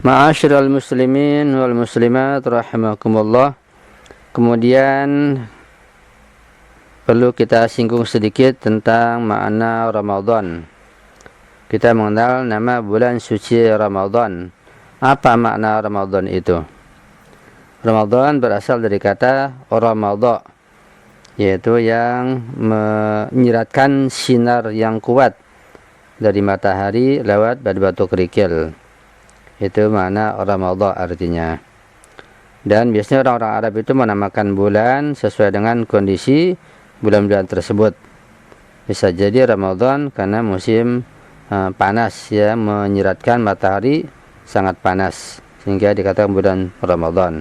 Ma'asyiral muslimin wal muslimat rahimakumullah. Kemudian perlu kita singgung sedikit tentang makna Ramadan. Kita mengenal nama bulan suci Ramadan. Apa makna Ramadan itu? Ramadan berasal dari kata Ramadha, yaitu yang menyiratkan sinar yang kuat dari matahari lewat batu kerikil. Itu makna Ramadhan artinya. Dan biasanya orang-orang Arab itu menamakan bulan sesuai dengan kondisi bulan-bulan tersebut. Bisa jadi Ramadan karena musim panas, ya, menyiratkan matahari sangat panas sehingga dikatakan bulan Ramadan.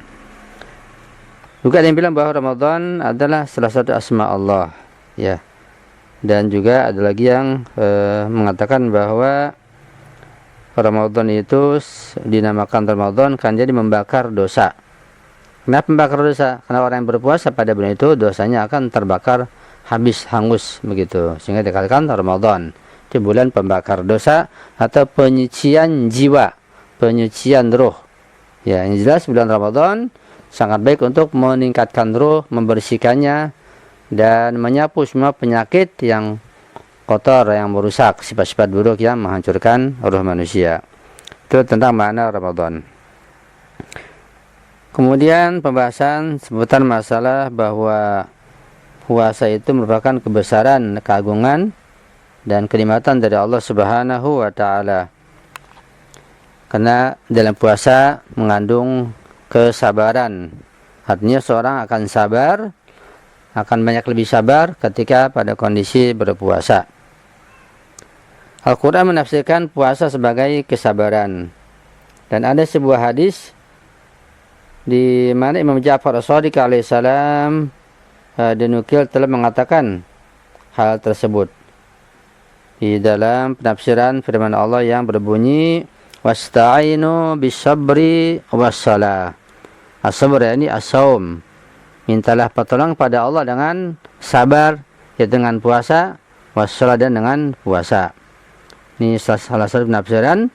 Juga ada yang bilang bahwa Ramadan adalah salah satu asma Allah, ya. Dan juga ada lagi yang mengatakan bahwa Ramadan itu dinamakan Ramadan kan jadi membakar dosa. Kenapa membakar dosa? Karena orang yang berpuasa pada bulan itu dosanya akan terbakar habis, hangus begitu. Sehingga dikatakan Ramadan itu bulan pembakar dosa atau penyucian jiwa, penyucian ruh. Ya, yang jelas bulan Ramadan sangat baik untuk meningkatkan ruh, membersihkannya dan menyapu semua penyakit yang kotor, yang merusak, sifat-sifat buruk yang menghancurkan ruh manusia. Itu tentang makna Ramadan. Kemudian pembahasan seputar masalah bahwa puasa itu merupakan kebesaran, keagungan dan kenikmatan dari Allah Subhanahu wa taala. Karena dalam puasa mengandung kesabaran. Artinya seorang akan sabar, akan banyak lebih sabar ketika pada kondisi berpuasa. Al-Quran menafsirkan puasa sebagai kesabaran. Dan ada sebuah hadis di mana Imam Ja'far As-Shadiq alaihissalam dinukil telah mengatakan hal tersebut di dalam penafsiran firman Allah yang berbunyi wasta'inu bisabri wassalah. As-sabr ini as-saum. Mintalah pertolongan pada Allah dengan sabar, yaitu dengan puasa, wassalah dan dengan puasa. Ini salah satu penafsiran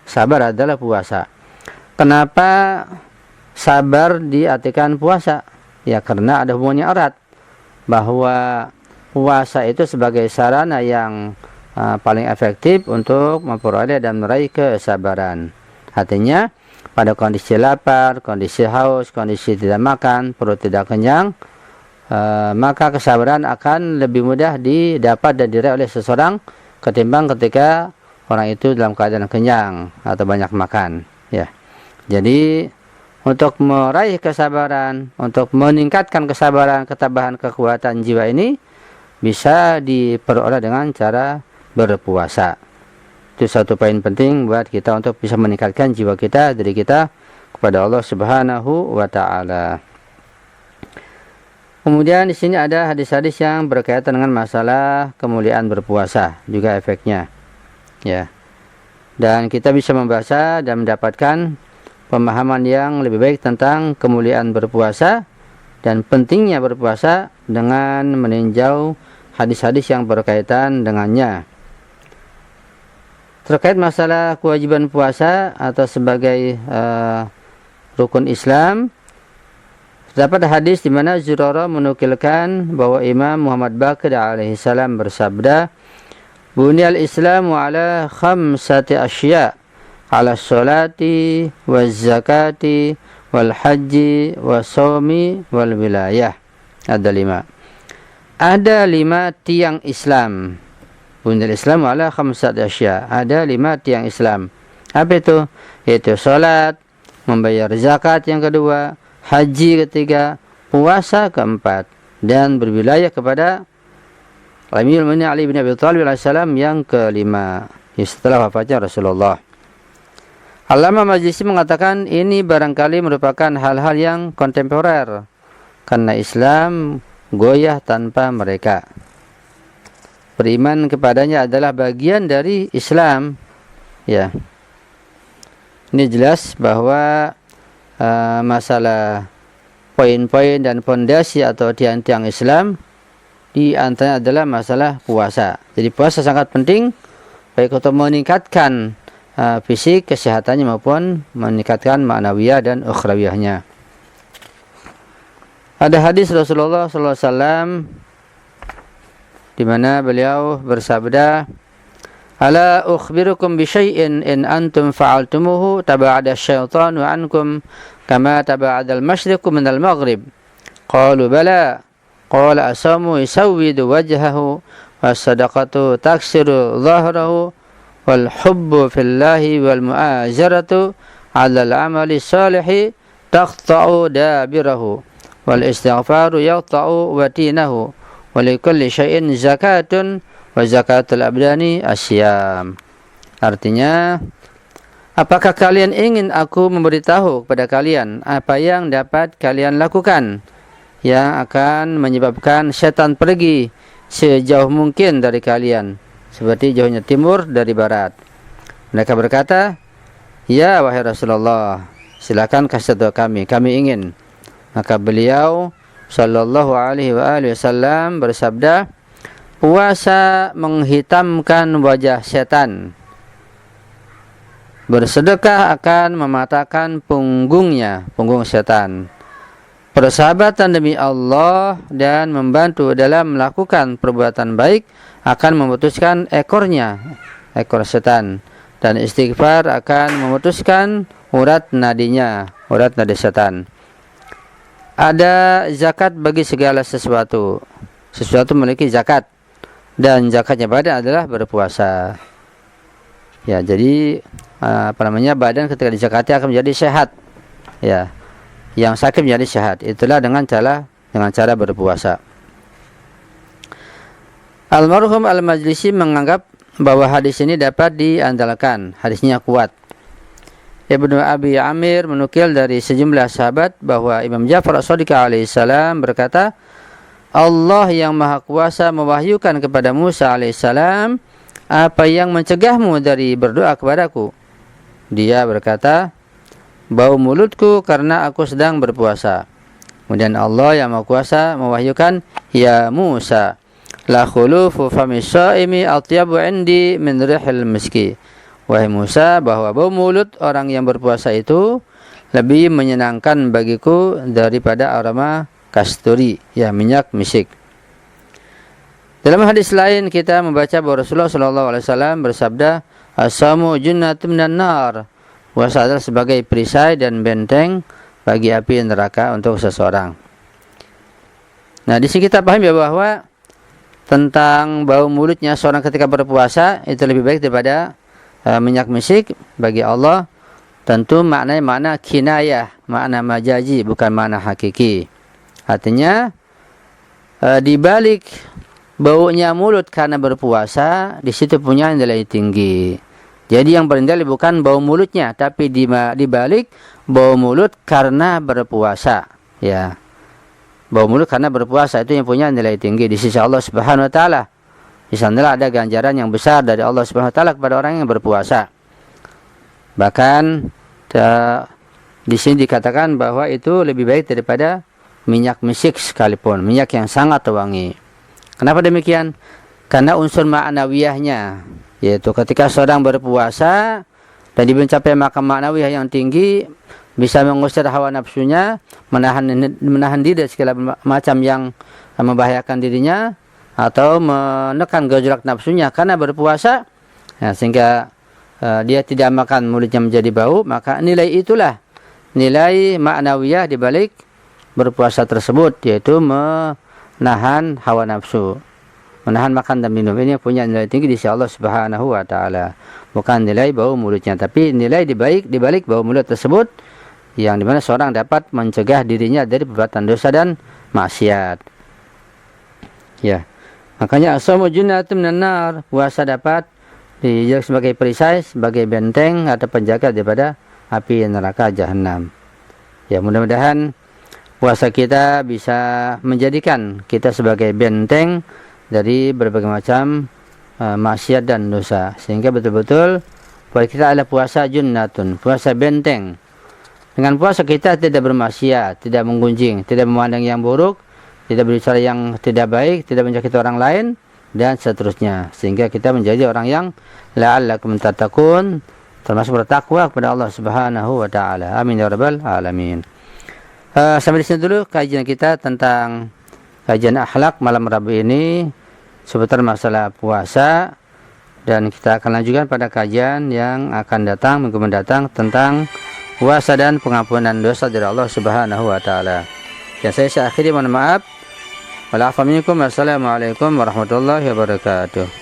sabar adalah puasa. Kenapa sabar diartikan puasa? Ya karena ada hubungannya erat bahwa puasa itu sebagai sarana yang paling efektif untuk memperoleh dan meraih kesabaran. Artinya pada kondisi lapar, kondisi haus, kondisi tidak makan, perut tidak kenyang, maka kesabaran akan lebih mudah didapat dan diraih oleh seseorang ketimbang ketika orang itu dalam keadaan kenyang atau banyak makan, ya. Jadi untuk meraih kesabaran, untuk meningkatkan kesabaran, ketabahan, kekuatan jiwa ini bisa diperoleh dengan cara berpuasa. Itu satu poin penting buat kita untuk bisa meningkatkan jiwa kita, diri kita kepada Allah Subhanahu wa taala. Kemudian di sini ada hadis-hadis yang berkaitan dengan masalah kemuliaan berpuasa, juga efeknya. Ya. Dan kita bisa membaca dan mendapatkan pemahaman yang lebih baik tentang kemuliaan berpuasa dan pentingnya berpuasa dengan meninjau hadis-hadis yang berkaitan dengannya. Terkait masalah kewajiban puasa atau sebagai rukun Islam, terdapat hadis di mana Zurarah menukilkan bahwa Imam Muhammad Baqir alaihissalam bersabda, "Bunyal Islamu ala khamsati asya, ala salati, waz zakati, wal haji, was shaumi, wal wilayah." Ada 5. Ada 5 tiang Islam. Bunyal Islamu ala khamsati asya. Ada 5 tiang Islam. Apa itu? Yaitu salat, membayar zakat yang kedua, haji ketiga, puasa keempat, dan berwilayah kepada Amirul Mukminin Ali bin Abi Thalib alaihissalam yang kelima, setelah wafatnya Rasulullah. Allamah Majlisi mengatakan ini barangkali merupakan hal-hal yang kontemporer karena Islam goyah tanpa mereka. Beriman kepadanya adalah bagian dari Islam. Ya, ini jelas bahwa masalah poin-poin dan fondasi atau tiang-tiang Islam di antaranya adalah masalah puasa. Jadi puasa sangat penting baik untuk meningkatkan fisik, kesehatannya maupun meningkatkan ma'nawiyah dan ukhrawiyahnya. Ada hadis Rasulullah SAW di mana beliau bersabda, "Ala ukhbirukum bi syai'in in antum fa'altumuhu taba'ada asyaitanu ankum kama taba'ada al-masyriqu min al-maghrib." Qalu bala. Qala asamu yusawwidu wajhahu was-sadaqatu taksiru dhahrahu wal hubbu fillahi wal mu'ajaratu 'ala al-'amali salihi taqta'u dabirahu wal istighfaru yaqta'u watinahu wa likulli syai'in zakatun wa zakatul abdani asyam. Artinya, apakah kalian ingin aku memberitahu kepada kalian apa yang dapat kalian lakukan yang akan menyebabkan setan pergi sejauh mungkin dari kalian, seperti jauhnya timur dari barat? Mereka berkata, "Ya wahai Rasulullah, silakan kasih tahu kami ingin." Maka beliau sallallahu alaihi wasallam bersabda, puasa menghitamkan wajah setan, bersedekah akan mematahkan punggung setan, persahabatan demi Allah dan membantu dalam melakukan perbuatan baik akan memutuskan ekor setan, dan istighfar akan memutuskan urat nadi setan. Ada zakat bagi segala sesuatu. Sesuatu memiliki zakat, dan zakatnya badan adalah berpuasa. Ya, jadi badan ketika dizakati akan menjadi sehat. Ya, yang sakit menjadi sehat. Itulah dengan cara berpuasa. Almarhum Al-Majlisi menganggap bahwa hadis ini dapat diandalkan. Hadisnya kuat. Ibnu Abi Amir menukil dari sejumlah sahabat bahwa Imam Ja'far As-Shadiq alaihissalam berkata, Allah yang Maha Kuasa mewahyukan kepada Musa alaihissalam apa yang mencegahmu dari berdoa kepadaku. Dia berkata, bau mulutku karena aku sedang berpuasa. Kemudian Allah yang Maha Kuasa mewahyukan, ya Musa, la khulufu fami shaimi atyabu indi min rihil miski. Wahai Musa, bahwa bau mulut orang yang berpuasa itu lebih menyenangkan bagiku daripada aroma kasturi, ya minyak misik. Dalam hadis lain kita membaca bahwa Rasulullah SAW bersabda, as-shamu junnatun minan nar. Puasa adalah sebagai perisai dan benteng bagi api neraka untuk seseorang. Nah, di sini kita pahami bahwa tentang bau mulutnya seorang ketika berpuasa itu lebih baik daripada minyak misik bagi Allah. Tentu maknanya makna kinayah, makna majazi, bukan makna hakiki. Artinya di balik baunya mulut karena berpuasa, di situ punya nilai tinggi. Jadi yang bernilai bukan bau mulutnya, tapi di balik bau mulut karena berpuasa. Ya, bau mulut karena berpuasa itu yang punya nilai tinggi di sisi Allah Subhanahu Wa Taala. Di sanalah ada ganjaran yang besar dari Allah Subhanahu Wa Taala kepada orang yang berpuasa. Bahkan di sini dikatakan bahwa itu lebih baik daripada minyak misik sekalipun, minyak yang sangat wangi. Kenapa demikian? Karena unsur ma'nawiyahnya, yaitu ketika seorang berpuasa dan mencapai makam ma'nawiyah yang tinggi, bisa mengusir hawa nafsunya, menahan diri dari segala macam yang membahayakan dirinya, atau menekan gejolak nafsunya karena berpuasa, ya, sehingga dia tidak makan, mulutnya menjadi bau. Maka nilai itulah nilai ma'nawiyah di balik berpuasa tersebut, yaitu menahan hawa nafsu, menahan makan dan minum. Ini punya nilai tinggi di sisi Allah Subhanahu Wa Taala. Bukan nilai bau mulutnya, tapi nilai di balik bau mulut tersebut, yang dimana seorang dapat mencegah dirinya dari perbuatan dosa dan maksiat. Ya, makanya as-shamu junnatun minan nar, puasa dapat dijadikan sebagai perisai, sebagai benteng atau penjaga daripada api neraka jahanam. Ya, mudah-mudahan puasa kita bisa menjadikan kita sebagai benteng dari berbagai macam maksiat dan dosa, sehingga betul-betul puasa kita adalah puasa junnatun, puasa benteng. Dengan puasa kita tidak bermaksiat, tidak menggunjing, tidak memandang yang buruk, tidak berbicara yang tidak baik, tidak menyakiti orang lain, dan seterusnya. Sehingga kita menjadi orang yang la'allakum tattaqun, termasuk bertakwa kepada Allah Subhanahu wa taala. Amin ya rabbal alamin. Sampai di sini dulu kajian kita tentang kajian akhlak malam Rabu ini seputar masalah puasa, dan kita akan lanjutkan pada kajian yang akan datang minggu mendatang tentang puasa dan pengampunan dosa dari Allah Subhanahu wa taala. Yang saya akhiri, mohon maaf. Wassalamualaikum warahmatullahi wabarakatuh.